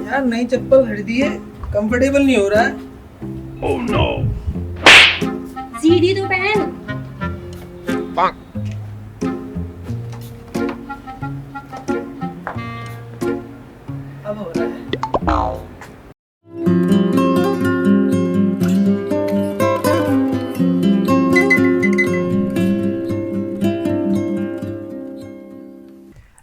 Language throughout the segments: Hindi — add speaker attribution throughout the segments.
Speaker 1: यार नई चप्पल खरीदी है, कंफर्टेबल नहीं हो रहा है।
Speaker 2: Oh no!
Speaker 3: सीढ़ी तो पहन।
Speaker 1: अब हो रहा है।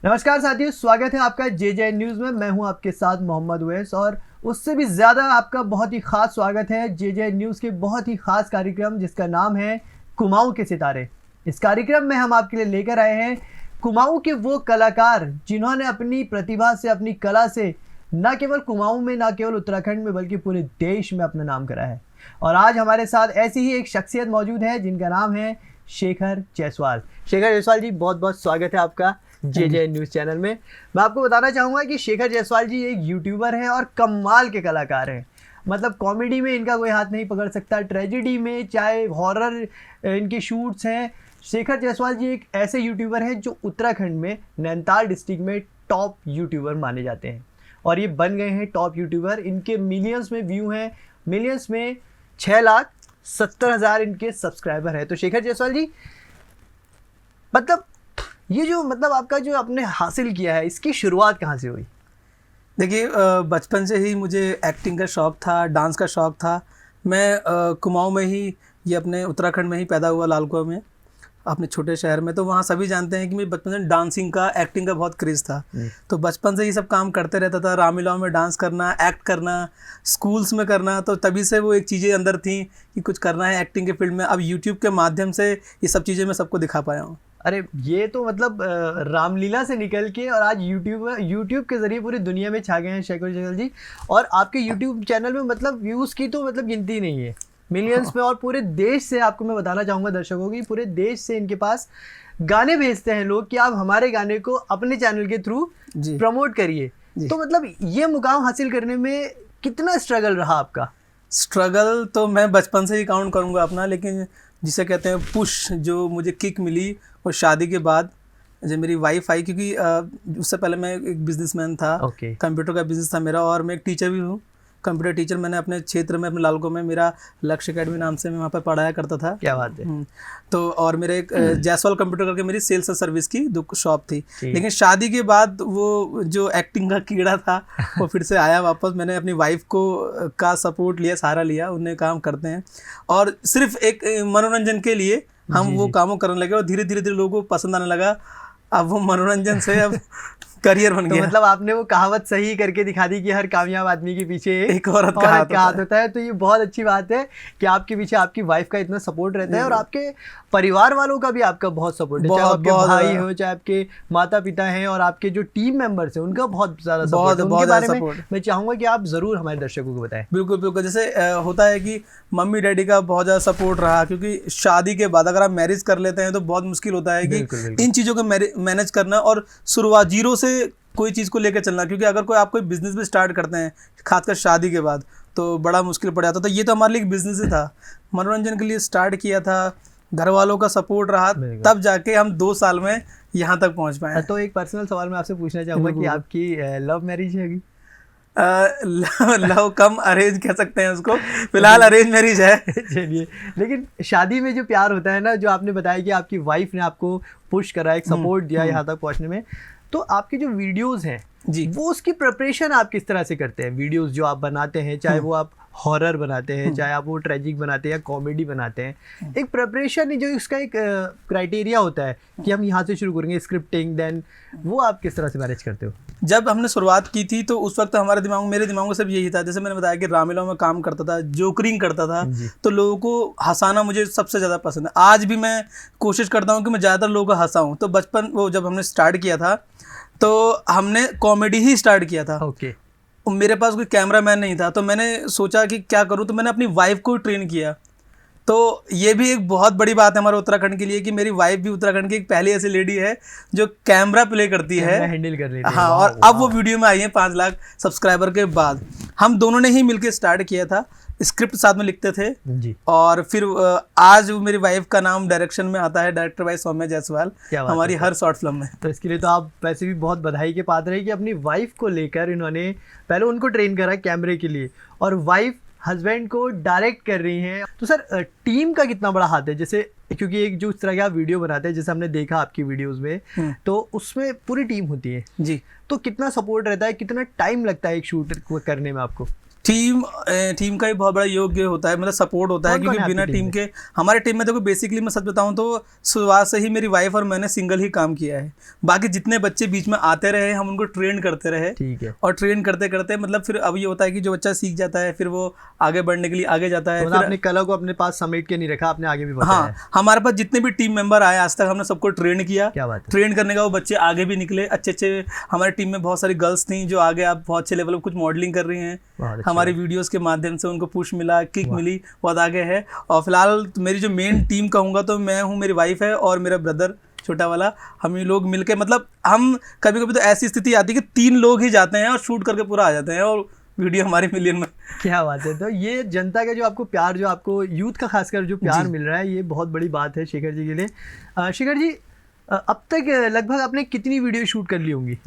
Speaker 4: नमस्कार साथियों, स्वागत है आपका जे न्यूज़ में। मैं हूं आपके साथ मोहम्मद उवैस और उससे भी ज़्यादा आपका बहुत ही ख़ास स्वागत है जे न्यूज़ के बहुत ही ख़ास कार्यक्रम जिसका नाम है कुमाऊं के सितारे। इस कार्यक्रम में हम आपके लिए लेकर आए हैं कुमाऊं के वो कलाकार जिन्होंने अपनी प्रतिभा से, अपनी कला से न केवल कुमाऊं में, न केवल उत्तराखंड में, बल्कि पूरे देश में अपना नाम करा है। और आज हमारे साथ ऐसी ही एक शख्सियत मौजूद है जिनका नाम है शेखर जायसवाल। शेखर जायसवाल जी, बहुत बहुत स्वागत है आपका जे न्यूज़ चैनल में। मैं आपको बताना चाहूँगा कि शेखर जायसवाल जी एक यूट्यूबर हैं और कमाल के कलाकार हैं। मतलब कॉमेडी में इनका कोई हाथ नहीं पकड़ सकता, ट्रेजेडी में, चाहे हॉरर इनके शूट्स हैं। शेखर जायसवाल जी एक ऐसे यूट्यूबर हैं जो उत्तराखंड में नैनीताल डिस्ट्रिक्ट में टॉप यूट्यूबर माने जाते हैं और ये बन गए हैं टॉप यूट्यूबर। इनके मिलियंस में व्यू हैं, मिलियंस में 6,70,000 इनके सब्सक्राइबर हैं। तो शेखर जायसवाल जी, मतलब ये जो आपका जो आपने हासिल किया है, इसकी शुरुआत कहाँ से हुई?
Speaker 1: देखिए, बचपन से ही मुझे एक्टिंग का शौक़ था, डांस का शौक़ था। मैं कुमाऊं में ही, ये अपने उत्तराखंड में ही पैदा हुआ, लालकुआ में, अपने छोटे शहर में। तो वहाँ सभी जानते हैं कि मेरे बचपन से डांसिंग का, एक्टिंग का बहुत क्रेज़ था। तो बचपन से ही सब काम करते रहता था, रामलीला में डांस करना, एक्ट करना, स्कूल्स में करना। तो तभी से वो एक चीज़ें अंदर थी कि कुछ करना है एक्टिंग के फील्ड में। अब यूट्यूब के माध्यम से ये सब चीज़ें मैं सबको दिखा पाया हूँ।
Speaker 4: अरे ये तो मतलब रामलीला से निकल के और आज यूट्यूब के ज़रिए पूरी दुनिया में छा गए हैं शेखर जायसवाल जी। और आपके यूट्यूब चैनल में मतलब व्यूज़ की तो मतलब गिनती नहीं है, मिलियंस में। और पूरे देश से, आपको मैं बताना चाहूँगा दर्शकों की, पूरे देश से इनके पास गाने भेजते हैं लोग कि आप हमारे गाने को अपने चैनल के थ्रू प्रमोट करिए। तो मतलब ये मुकाम हासिल करने में कितना स्ट्रगल रहा आपका?
Speaker 1: स्ट्रगल तो मैं बचपन से ही काउंट करूँगा अपना, लेकिन जिसे कहते हैं पुश, जो मुझे किक मिली और शादी के बाद जब मेरी वाइफ आई, क्योंकि उससे पहले मैं एक बिजनेसमैन था। कंप्यूटर का बिज़नेस था मेरा और मैं एक टीचर भी हूँ, कंप्यूटर टीचर। मैंने अपने क्षेत्र में, अपने लालको में, मेरा लक्ष्य अकेडमी नाम से मैं वहाँ पर पढ़ाया करता था।
Speaker 4: क्या बात है।
Speaker 1: तो और मेरे एक जायसवाल कंप्यूटर करके मेरी सेल्स और सर्विस की शॉप थी। लेकिन शादी के बाद वो जो एक्टिंग का कीड़ा था वो फिर से आया वापस। मैंने अपनी वाइफ को का सपोर्ट लिया, सहारा लिया। उन्हें काम करते हैं और सिर्फ एक मनोरंजन के लिए हम वो कामों करने लगे और धीरे धीरे लोगों को पसंद आने लगा। अब वो मनोरंजन से अब करियर बन गया।
Speaker 4: तो मतलब आपने वो कहावत सही करके दिखा दी कि हर कामयाब आदमी के पीछे एक औरत का हाथ होता है। तो ये बहुत अच्छी बात है कि आपके पीछे आपकी वाइफ का इतना सपोर्ट रहता है और आपके परिवार वालों का भी आपका बहुत सपोर्ट है, चाहे आपके भाई हो, चाहे आपके माता पिता हैं और आपके जो टीम मेंबर्स हैं, उनका बहुत ज़्यादा सपोर्ट है। उनके बारे में मैं चाहूँगा कि आप ज़रूर हमारे दर्शकों को बताएं।
Speaker 1: बिल्कुल बिल्कुल। जैसे होता है कि मम्मी डैडी का बहुत ज़्यादा सपोर्ट रहा, क्योंकि शादी के बाद अगर आप मैरिज कर लेते हैं तो बहुत मुश्किल होता है कि इन चीज़ों को मैनेज करना और शुरुआत जीरो से कोई चीज़ को लेकर चलना। क्योंकि अगर कोई आप कोई बिजनेस भी स्टार्ट करते हैं, खासकर शादी के बाद, तो बड़ा मुश्किल पड़ जाता। तो ये तो हमारे लिए एक बिजनेस ही था, मनोरंजन के लिए स्टार्ट किया था। घर वालों का सपोर्ट रहा, तब जाके हम 2 साल में यहाँ तक पहुँच पाए।
Speaker 4: तो एक पर्सनल सवाल मैं आपसे पूछना चाहूँगा कि आपकी लव मैरिज है?
Speaker 1: लव कम अरेंज कह सकते हैं उसको, फिलहाल अरेंज मैरिज है।
Speaker 4: चलिए, लेकिन शादी में जो प्यार होता है ना, जो आपने बताया कि आपकी वाइफ ने आपको पुश करा, एक सपोर्ट दिया यहाँ तक पहुँचने में, तो आपकी जो वीडियोस हैं जी, वो उसकी प्रिपरेशन आप किस तरह से करते हैं? वीडियोस जो आप बनाते हैं, चाहे वो आप हॉरर बनाते हैं, चाहे आप वो ट्रेजिक बनाते हैं या कॉमेडी बनाते हैं, एक प्रिपरेशन जो इसका एक क्राइटेरिया होता है कि हम यहाँ से शुरू करेंगे, स्क्रिप्टिंग, देन वो आप किस तरह से मैनेज करते हो?
Speaker 1: जब हमने शुरुआत की थी तो उस वक्त हमारे मेरे दिमाग में सब यही था। जैसे मैंने बताया कि रामलीला में काम करता था, जोकरिंग करता था, तो लोगों को हंसाना मुझे सबसे ज़्यादा पसंद है। आज भी मैं कोशिश करता हूँ कि मैं ज़्यादातर लोगों को हंसाऊँ। तो बचपन वो जब हमने स्टार्ट किया था तो हमने कॉमेडी ही स्टार्ट किया था। मेरे पास कोई कैमरामैन नहीं था, तो मैंने सोचा कि क्या करूँ, तो मैंने अपनी वाइफ को ट्रेन किया। तो ये भी एक बहुत बड़ी बात है हमारे उत्तराखंड के लिए कि मेरी वाइफ भी उत्तराखंड की एक पहली ऐसी लेडी है जो कैमरा प्ले करती है,
Speaker 4: हैंडल कर रही है।
Speaker 1: हाँ, और अब वो वीडियो में आई है 5 लाख सब्सक्राइबर के बाद। हम दोनों ने ही मिलकर स्टार्ट किया था, स्क्रिप्ट साथ में लिखते थे
Speaker 4: जी।
Speaker 1: और फिर आज मेरी वाइफ का नाम डायरेक्शन में आता है, डायरेक्टर भाई सौम्या जायसवाल,
Speaker 4: क्या बात
Speaker 1: हमारी
Speaker 4: है।
Speaker 1: हर शॉर्ट फिल्म में।
Speaker 4: तो इसके लिए तो आप वैसे भी बहुत बधाई के पात्र हैं कि अपनी वाइफ को लेकर इन्होंने पहले उनको ट्रेन करा कैमरे के लिए और वाइफ हस्बैंड को डायरेक्ट कर रही हैं। तो सर टीम का कितना बड़ा हाथ है, जैसे क्योंकि एक जो इस तरह का वीडियो बनाते हैं जैसे हमने देखा आपकी वीडियोस में, तो उसमें पूरी टीम होती है
Speaker 1: जी।
Speaker 4: तो कितना सपोर्ट रहता है, कितना टाइम लगता है एक शूट को करने में आपको?
Speaker 1: टीम का भी बहुत बड़ा योग्य होता है, मतलब सपोर्ट होता है,
Speaker 4: कौन-कौन
Speaker 1: क्योंकि
Speaker 4: है
Speaker 1: बिना
Speaker 4: आपकी
Speaker 1: टीम के हमारे टीम में देखो बेसिकली मैं सच बताऊं तो शुरुआत से ही मेरी वाइफ और मैंने सिंगल ही काम किया है। बाकी जितने बच्चे बीच में आते रहे हम उनको ट्रेन करते रहे,
Speaker 4: ठीक है।
Speaker 1: और ट्रेन करते करते मतलब फिर अब ये होता है कि जो बच्चा सीख जाता है फिर वो आगे बढ़ने के लिए आगे जाता है।
Speaker 4: तो
Speaker 1: फिर
Speaker 4: आपने कला को अपने पास समेट के नहीं रखा, आपने आगे भी बढ़ाया है।
Speaker 1: हाँ, हमारे पास जितने भी टीम मेंबर आए आज तक हमने सबको ट्रेन किया।
Speaker 4: क्या बात है।
Speaker 1: ट्रेन करने का वो बच्चे आगे भी निकले अच्छे अच्छे। हमारी टीम में बहुत सारी गर्ल्स थी जो आगे आप बहुत अच्छे लेवल पर कुछ मॉडलिंग कर रही हैं,
Speaker 4: बहुत अच्छी
Speaker 1: हमारी वीडियोस के माध्यम से उनको पुश मिला, किक मिली, बहुत आगे है। और फिलहाल मेरी जो मेन टीम कहूँगा तो मैं हूँ, मेरी वाइफ है और मेरा ब्रदर छोटा वाला, हम ये लोग मिलके मतलब हम कभी कभी तो ऐसी स्थिति आती है कि 3 लोग ही जाते हैं और शूट करके पूरा आ जाते हैं और वीडियो हमारी मिलियन में।
Speaker 4: क्या बात है। तो ये जनता का जो आपको प्यार, जो आपको यूथ का खासकर जो प्यार मिल रहा है, ये बहुत बड़ी बात है शेखर जी के लिए। शेखर जी अब तक लगभग आपने कितनी वीडियो शूट कर ली होंगी?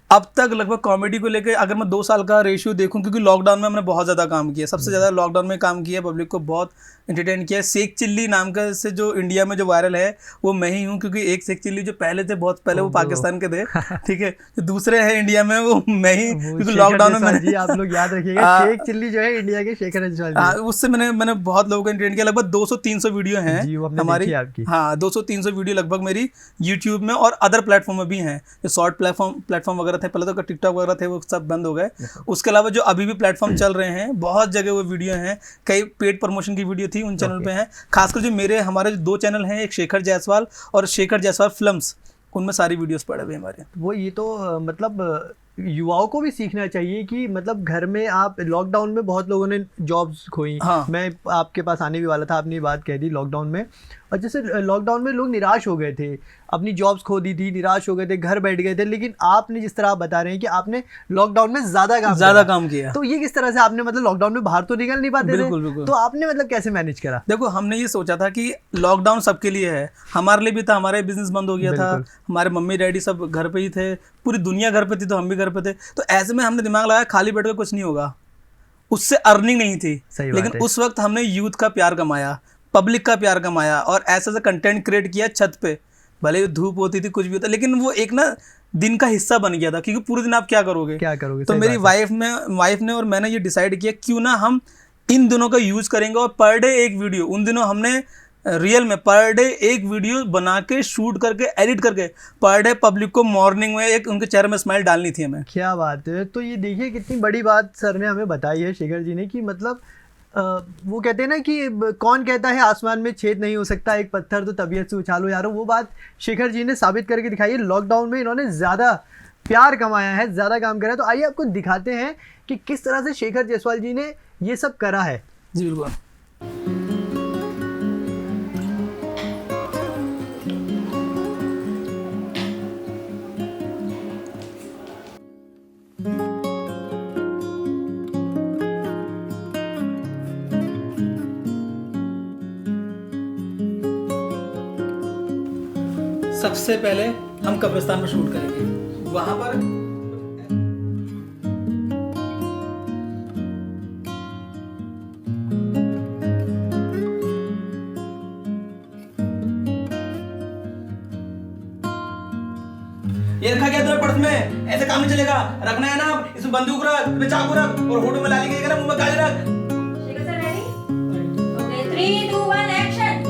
Speaker 1: अब तक लगभग कॉमेडी को लेकर अगर मैं 2 साल का रेशियो देखूं, क्योंकि लॉकडाउन में हमने बहुत ज़्यादा काम किया, सबसे ज़्यादा लॉकडाउन में काम किया, पब्लिक को बहुत एंटरटेन किया। शेख चिल्ली नाम का से जो इंडिया में जो वायरल है वो मैं ही हूँ, क्योंकि एक शेख चिल्ली जो पहले थे बहुत पहले वो पाकिस्तान के थे, ठीक है, जो दूसरे हैं इंडिया में वो मैं ही, क्योंकि लॉकडाउन में मैंने
Speaker 4: आप लोग याद रखिएगा शेख चिल्ली जो है इंडिया के शेखर जायसवाल जी।
Speaker 1: उससे मैंने बहुत लोगों को एंटरटेन किया। लगभग 200-300 वीडियो हैं हमारी
Speaker 4: आपकी।
Speaker 1: हाँ, 200-300 वीडियो लगभग मेरी यूट्यूब में और अदर प्लेटफॉर्म में भी हैं। जो शॉर्ट प्लेटफॉर्म वगैरह थे पहले तो टिकटॉक वगैरह थे, वो सब बंद हो गए। उसके अलावा जो अभी भी प्लेटफॉर्म चल रहे हैं बहुत जगह वो वीडियो हैं, कई पेड प्रमोशन की वीडियो थी उन चैनल पे हैं। खासकर जो हमारे 2 चैनल हैं, एक शेखर जायसवाल और शेखर जायसवाल फिल्म्स, उनमें सारी वीडियोस पड़े हुए हमारे।
Speaker 4: वो ये तो मतलब युवाओं को भी सीखना चाहिए कि मतलब घर में आप लॉकडाउन में बहुत लोगों ने जॉब्स खोई।
Speaker 1: हाँ।
Speaker 4: मैं आपके पास आने भी वाला था, आपने ये बात कह दी लॉकडाउन में। और जैसे लॉकडाउन में लोग निराश हो गए थे, अपनी जॉब्स खो दी थी, निराश हो गए थे, घर बैठ गए थे, लेकिन आपने जिस तरह आप बता रहे हैं कि आपने लॉकडाउन में ज़्यादा काम
Speaker 1: किया,
Speaker 4: तो ये किस तरह से आपने मतलब लॉकडाउन में बाहर तो निकल नहीं पाते थे,
Speaker 1: बिल्कुल।
Speaker 4: तो आपने मतलब कैसे मैनेज करा?
Speaker 1: देखो हमने ये सोचा था कि लॉकडाउन सबके लिए है, हमारे लिए भी था, हमारे बिजनेस बंद हो गया था, हमारे मम्मी डैडी सब घर पे ही थे, पूरी दुनिया घर पे थी तो हम भी घर पे थे। तो ऐसे में हमने दिमाग लगाया खाली बैठ कर कुछ नहीं होगा, उससे अर्निंग नहीं थी, लेकिन उस वक्त हमने यूथ का प्यार कमाया, पब्लिक का प्यार कमाया और ऐसा कंटेंट क्रिएट किया छत पे, भले धूप होती थी कुछ भी होता, लेकिन वो एक ना दिन का हिस्सा बन गया था, क्योंकि पूरे दिन आप क्या करोगे। तो मेरी वाइफ ने और मैंने ये डिसाइड किया क्यों ना हम इन दिनों का यूज करेंगे और पर डे एक वीडियो, उन दिनों हमने रियल में पर डे एक वीडियो बना के शूट करके एडिट करके पर डे पब्लिक को मॉर्निंग में एक उनके चेहरे में स्माइल डालनी थी हमें।
Speaker 4: क्या बात है। तो ये देखिए कितनी बड़ी बात सर ने हमें बताई है, शेखर जी ने, कि मतलब वो कहते हैं ना कि कौन कहता है आसमान में छेद नहीं हो सकता, एक पत्थर तो तबीयत से उछालो यारो, वो बात शेखर जी ने साबित करके दिखाई है। लॉकडाउन में इन्होंने ज़्यादा प्यार कमाया है, ज़्यादा काम करा है। तो आइए आपको दिखाते हैं कि किस तरह से शेखर जायसवाल जी ने ये सब करा है।
Speaker 1: जी बिल्कुल। सबसे पहले हम कब्रिस्तान में शूट करेंगे, वहां पर ये रखा गया पर्स में, ऐसे काम नहीं चलेगा, रखना है ना, इसमें बंदूक रख, इसमें चाकू रख और होठों में लाली के मुंह में काली रख।
Speaker 2: Shekhar sir ready? Okay 3 2 1 action.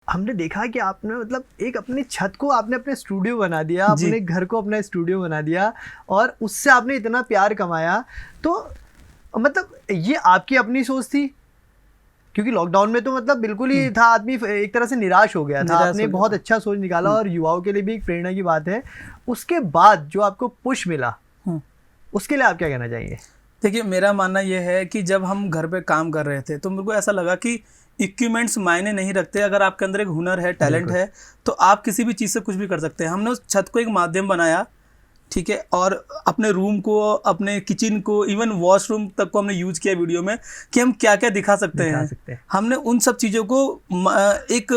Speaker 4: हमने देखा कि आपने मतलब एक अपनी छत को आपने अपने स्टूडियो बना दिया, अपने घर को अपना स्टूडियो बना दिया और उससे आपने इतना प्यार कमाया। तो मतलब ये आपकी अपनी सोच थी, क्योंकि लॉकडाउन में तो मतलब बिल्कुल ही था, आदमी एक तरह से निराश हो गया था, आपने बहुत अच्छा सोच निकाला और युवाओं के लिए भी एक प्रेरणा की बात है। उसके बाद जो आपको पुश मिला उसके लिए आप क्या कहना चाहेंगे?
Speaker 1: देखिए मेरा मानना यह है कि जब हम घर पे काम कर रहे थे तो मेरे को ऐसा लगा कि इक्विपमेंट्स मायने नहीं रखते। अगर आपके अंदर एक हुनर है, टैलेंट है, तो आप किसी भी चीज़ से कुछ भी कर सकते हैं। हमने उस छत को एक माध्यम बनाया, ठीक है, और अपने रूम को, अपने किचन को, इवन वॉशरूम तक को हमने यूज़ किया वीडियो में कि हम क्या क्या दिखा सकते हैं। हमने उन सब चीज़ों को एक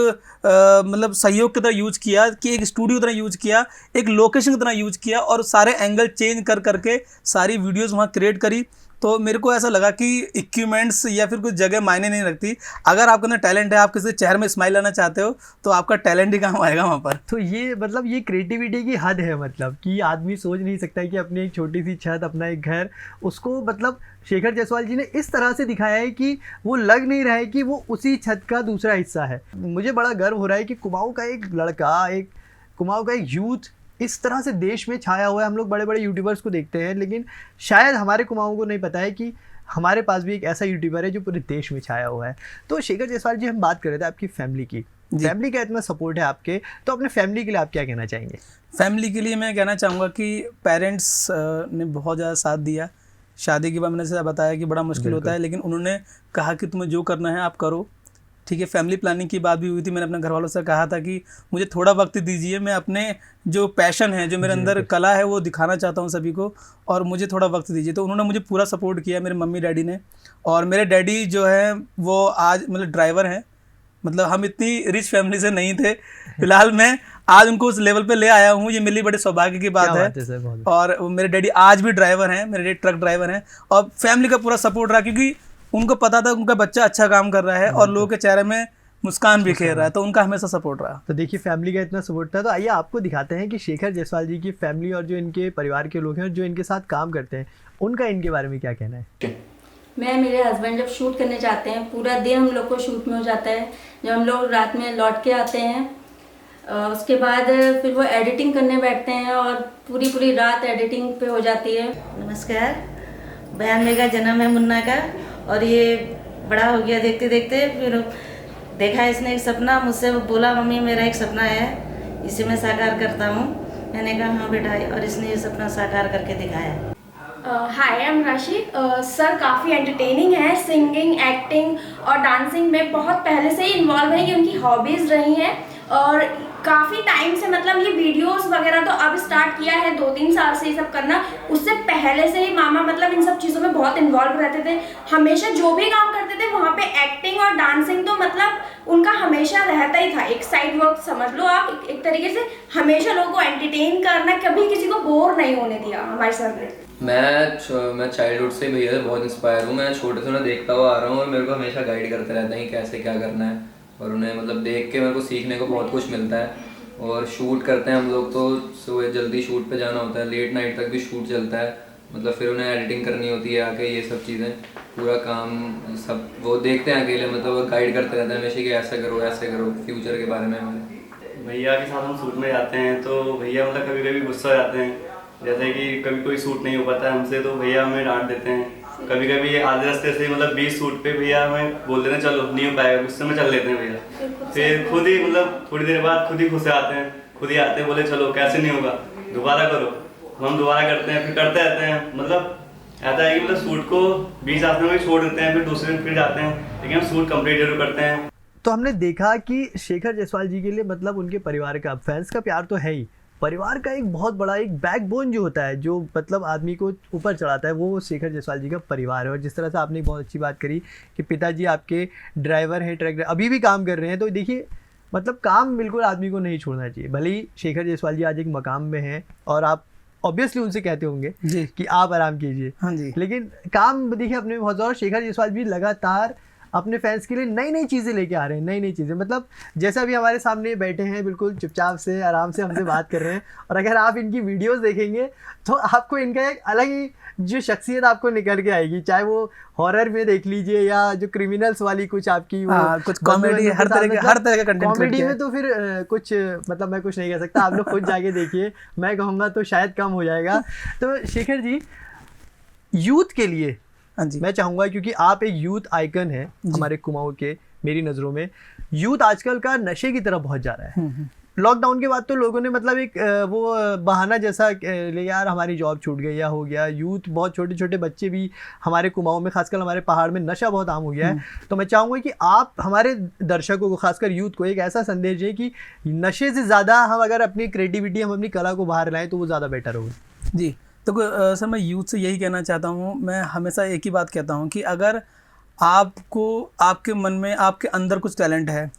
Speaker 1: मतलब सहयोग की तरह यूज़ किया, कि एक स्टूडियो की तरह यूज़ किया, एक लोकेशन की तरह यूज़ किया, और सारे एंगल चेंज कर करके सारी वीडियोज़ वहाँ क्रिएट करी। तो मेरे को ऐसा लगा कि इक्विपमेंट्स या फिर कुछ जगह मायने नहीं रखती। अगर आपके अंदर टैलेंट है, आप किसी चेहरे में स्माइल लाना चाहते हो, तो आपका टैलेंट ही काम आएगा वहाँ पर।
Speaker 4: तो ये मतलब ये क्रिएटिविटी की हद है, मतलब कि आदमी सोच नहीं सकता है कि अपनी एक छोटी सी छत, अपना एक घर, उसको मतलब शेखर जायसवाल जी ने इस तरह से दिखाया है कि वो लग नहीं रहा है कि वो उसी छत का दूसरा हिस्सा है। मुझे बड़ा गर्व हो रहा है कि कुमाऊँ का एक लड़का, एक कुमाऊँ का एक यूथ इस तरह से देश में छाया हुआ है। हम लोग बड़े बड़े यूट्यूबर्स को देखते हैं, लेकिन शायद हमारे कुमाऊँ को नहीं पता है कि हमारे पास भी एक ऐसा यूट्यूबर है जो पूरे देश में छाया हुआ है। तो शेखर जायसवाल जी, हम बात कर रहे थे आपकी फैमिली की, फैमिली का इतना सपोर्ट है आपके, तो अपने फैमिली के लिए आप क्या कहना चाहेंगे?
Speaker 1: फैमिली के लिए मैं कहना चाहूँगा कि पेरेंट्स ने बहुत ज़्यादा साथ दिया। शादी के बाद मैंने जैसा बताया कि बड़ा मुश्किल होता है, लेकिन उन्होंने कहा कि तुम्हें जो करना है आप करो, ठीक है। फैमिली प्लानिंग की बात भी हुई थी। मैंने अपने घर वालों से कहा था कि मुझे थोड़ा वक्त दीजिए, मैं अपने जो पैशन है, जो मेरे अंदर कला है, वो दिखाना चाहता हूँ सभी को, और मुझे थोड़ा वक्त दीजिए। तो उन्होंने मुझे पूरा सपोर्ट किया, मेरे मम्मी डैडी ने। और मेरे डैडी जो है वो आज मतलब ड्राइवर हैं। मतलब हम इतनी रिच फैमिली से नहीं थे, फिलहाल मैं आज उनको उस लेवल पे ले आया हूँ, ये मेरे लिए बड़े सौभाग्य की बात है। और मेरे डैडी आज भी ड्राइवर हैं, मेरे डैडी ट्रक ड्राइवर हैं, और फैमिली का पूरा सपोर्ट रहा, क्योंकि उनको पता था उनका बच्चा अच्छा काम कर रहा है और लोगों के चेहरे में मुस्कान बिखेर रहा है, तो उनका हमेशा सपोर्ट रहा।
Speaker 4: तो देखिए फैमिली का इतना सपोर्ट था, तो आइए आपको दिखाते हैं कि शेखर जायसवाल जी की फैमिली और जो इनके परिवार के लोग हैं और जो इनके साथ काम करते हैं, उनका इनके बारे में क्या कहना है।
Speaker 2: मैं, मेरे हस्बैंड जब शूट करने जाते हैं, पूरा दिन हम लोग को शूट में हो जाता है। जब हम लोग रात में लौट के आते हैं, उसके बाद फिर वो एडिटिंग करने बैठते हैं और पूरी रात एडिटिंग पे हो जाती है।
Speaker 3: नमस्कार। बयान मेरा जन्म है मुन्ना का, और ये बड़ा हो गया देखते देखते। फिर देखा इसने एक सपना, मुझसे बोला मम्मी मेरा एक सपना है, इसे मैं साकार करता हूँ। मैंने कहा हाँ बेटा, और इसने ये सपना साकार करके दिखाया।
Speaker 5: हाय, आई एम राशि। सर काफ़ी एंटरटेनिंग है, सिंगिंग, एक्टिंग और डांसिंग में बहुत पहले से ही इन्वॉल्व है, ये उनकी हॉबीज़ रही हैं। और काफ़ी टाइम से, मतलब ये वीडियोस वगैरह तो अब स्टार्ट किया है 2-3 साल से ये सब करना, उससे पहले से ही मामा मतलब इन सब चीज़ों में बहुत इन्वॉल्व रहते थे। हमेशा जो भी काम करते थे वहाँ पे एक्टिंग और डांसिंग तो मतलब उनका हमेशा रहता ही था, एक साइड वर्क समझ लो आप। एक तरीके से हमेशा लोगों को एंटरटेन करना, कभी किसी को बोर नहीं होने दिया हमारे सर ने।
Speaker 6: मैं चाइल्डहुड से भैया से बहुत इंस्पायर हूँ। मैं छोटे से उन्हें देखता हुआ आ रहा हूँ, और मेरे को हमेशा गाइड करते रहते हैं कि कैसे क्या करना है, और उन्हें मतलब देख के मेरे को सीखने को बहुत कुछ मिलता है। और शूट करते हैं हम लोग तो सुबह जल्दी शूट पे जाना होता है, लेट नाइट तक भी शूट चलता है। मतलब फिर उन्हें एडिटिंग करनी होती है आके, ये सब चीज़ें पूरा काम सब वो देखते हैं अकेले, मतलब वो गाइड करते रहते हैं हमेशा कि ऐसा करो फ्यूचर के बारे में। हमें
Speaker 7: भैया के साथ हम शूट में जाते हैं तो भैया मतलब कभी कभी गुस्सा हो जाते हैं, जैसे कि कभी कोई शूट नहीं हो पाता है हमसे तो भैया हमें डांट देते हैं। कभी कभी आधे रास्ते से मतलब 20 शूट पे भैया हमें बोल देते हैं चलो नहीं हो पाएगा, गुस्से में चल लेते हैं भैया। फिर खुद ही मतलब थोड़ी देर बाद खुद ही गुस्से आते हैं, खुद ही आते हैं, बोले चलो कैसे नहीं होगा, दोबारा करो। हम दोबारा करते हैं, फिर करते रहते हैं। मतलब ऐसा है कि मतलब शूट को 20 रास्ते में छोड़ देते हैं, फिर दूसरे दिन फिर जाते हैं, लेकिन हम शूट कंप्लीट जरूर करते हैं।
Speaker 4: तो हमने देखा कि शेखर जायसवाल जी के लिए मतलब उनके परिवार का, फैंस का प्यार तो है ही, परिवार का एक बहुत बड़ा एक बैकबोन जो होता है, जो मतलब आदमी को ऊपर चढ़ाता है, वो शेखर जायसवाल जी का परिवार है। और जिस तरह से आपने बहुत अच्छी बात करी कि पिताजी आपके ड्राइवर हैं, ट्रक अभी भी काम कर रहे हैं, तो देखिए मतलब काम बिल्कुल आदमी को नहीं छोड़ना चाहिए। भले ही शेखर जायसवाल जी आज एक मकाम में हैं और आप ऑब्वियसली उनसे कहते होंगे जी कि आप आराम कीजिए, हाँ जी, लेकिन काम देखिए अपने बहुत ज़्यादा। शेखर जायसवाल भी लगातार अपने फैंस के लिए नई नई चीज़ें लेके आ रहे हैं, नई नई चीज़ें। मतलब जैसा अभी हमारे सामने बैठे हैं, बिल्कुल चुपचाप से आराम से हमसे बात कर रहे हैं, और अगर आप इनकी वीडियोस देखेंगे तो आपको इनका एक अलग ही जो शख्सियत आपको निकल के आएगी, चाहे वो हॉरर में देख लीजिए या जो क्रिमिनल्स वाली कुछ आपकी वो
Speaker 1: कुछ कॉमेडी, हर तरह का कंटेंट।
Speaker 4: कॉमेडी में तो फिर कुछ मतलब मैं कुछ नहीं कह सकता, आप लोग खुद जाके देखिए, मैं कहूँगा तो शायद कम हो जाएगा। तो शेखर जी, यूथ के लिए
Speaker 1: हाँ जी,
Speaker 4: मैं चाहूँगा, क्योंकि आप एक यूथ आइकन है हमारे कुमाऊँ के, मेरी नज़रों में यूथ आजकल का नशे की तरफ बहुत जा रहा है। लॉकडाउन के बाद तो लोगों ने मतलब एक वो बहाना जैसा ले यार हमारी जॉब छूट गई या हो गया, यूथ बहुत छोटे छोटे बच्चे भी हमारे कुमाऊं में, खासकर हमारे पहाड़ में नशा बहुत आम हो गया है। तो मैं चाहूँगा कि आप हमारे दर्शकों को, खासकर यूथ को, एक ऐसा संदेश दें कि नशे से ज़्यादा हम अगर अपनी क्रिएटिविटी, हम अपनी कला को बाहर लाएँ तो वो ज़्यादा बेटर होगा।
Speaker 1: जी, तो सर मैं यूथ से यही कहना चाहता हूँ, मैं हमेशा एक ही बात कहता हूँ कि अगर आपको, आपके मन में, आपके अंदर कुछ टैलेंट है,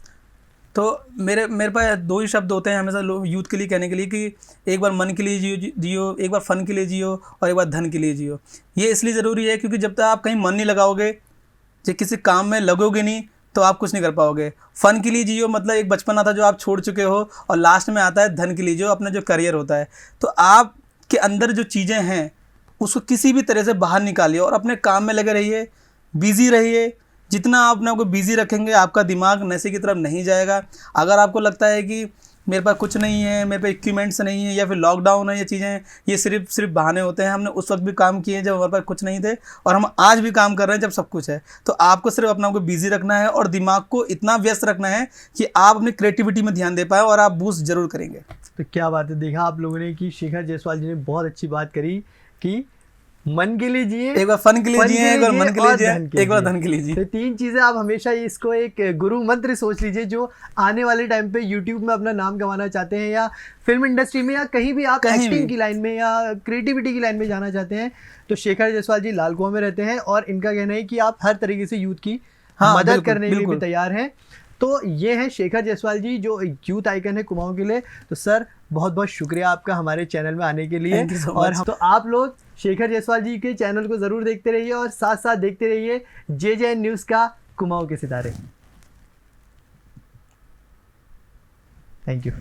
Speaker 1: तो मेरे पास दो ही शब्द होते हैं हमेशा लोग यूथ के लिए कहने के लिए कि एक बार मन के लिए जियो, एक बार फ़न के लिए जियो और एक बार धन के लिए जियो। ये इसलिए ज़रूरी है क्योंकि जब तक आप कहीं मन नहीं लगाओगे, जब किसी काम में लगोगे नहीं, तो आप कुछ नहीं कर पाओगे। फ़न के लिए जियो मतलब एक बचपना था जो आप छोड़ चुके हो, और लास्ट में आता है धन के लिए, जो अपना जो करियर होता है। तो आपके अंदर जो चीज़ें हैं उसको किसी भी तरह से बाहर निकालिए और अपने काम में लगे रहिए, बिज़ी रहिए। जितना आप अपने आप को बिज़ी रखेंगे, आपका दिमाग नशे की तरफ नहीं जाएगा। अगर आपको लगता है कि मेरे पास कुछ नहीं है, मेरे पास इक्विपमेंट्स नहीं है, या फिर लॉकडाउन है, ये चीज़ें ये सिर्फ बहाने होते हैं। हमने उस वक्त भी काम किए जब हमारे पास कुछ नहीं थे, और हम आज भी काम कर रहे हैं जब सब कुछ है। तो आपको सिर्फ अपने आप को बिज़ी रखना है और दिमाग को इतना व्यस्त रखना है कि आप अपनी क्रिएटिविटी में ध्यान दे पाएँ, और आप बूस्ट ज़रूर करेंगे।
Speaker 4: तो क्या बात है, देखा आप लोगों ने कि शेखर जायसवाल जी ने बहुत अच्छी बात करी कि मन के लिए जिए,
Speaker 1: एक बार फन के लिए जिए, एक बार मन के लिए जिए, एक बार धन के लिए जिए।
Speaker 4: तो 3 चीज़ें आप हमेशा इसको एक गुरु मंत्र सोच लीजिए, जो आने वाले टाइम पे यूट्यूब में अपना नाम कमाना चाहते हैं, या फिल्म इंडस्ट्री में, या कहीं भी आप एक्टिंग की लाइन में या क्रिएटिविटी की लाइन में जाना चाहते हैं, तो शेखर जायसवाल जी लाल कुआं में रहते हैं, और इनका कहना है कि आप हर तरीके से यूथ की मदद करने के लिए भी तैयार हैं। तो ये हैं शेखर जायसवाल जी, जो यूथ आइकन है कुमाऊं के लिए। तो सर बहुत बहुत शुक्रिया आपका हमारे चैनल में आने के लिए। और तो आप लोग शेखर जायसवाल जी के चैनल को ज़रूर देखते रहिए, और साथ साथ देखते रहिए JJ न्यूज़ का कुमाऊं के सितारे। Thank you.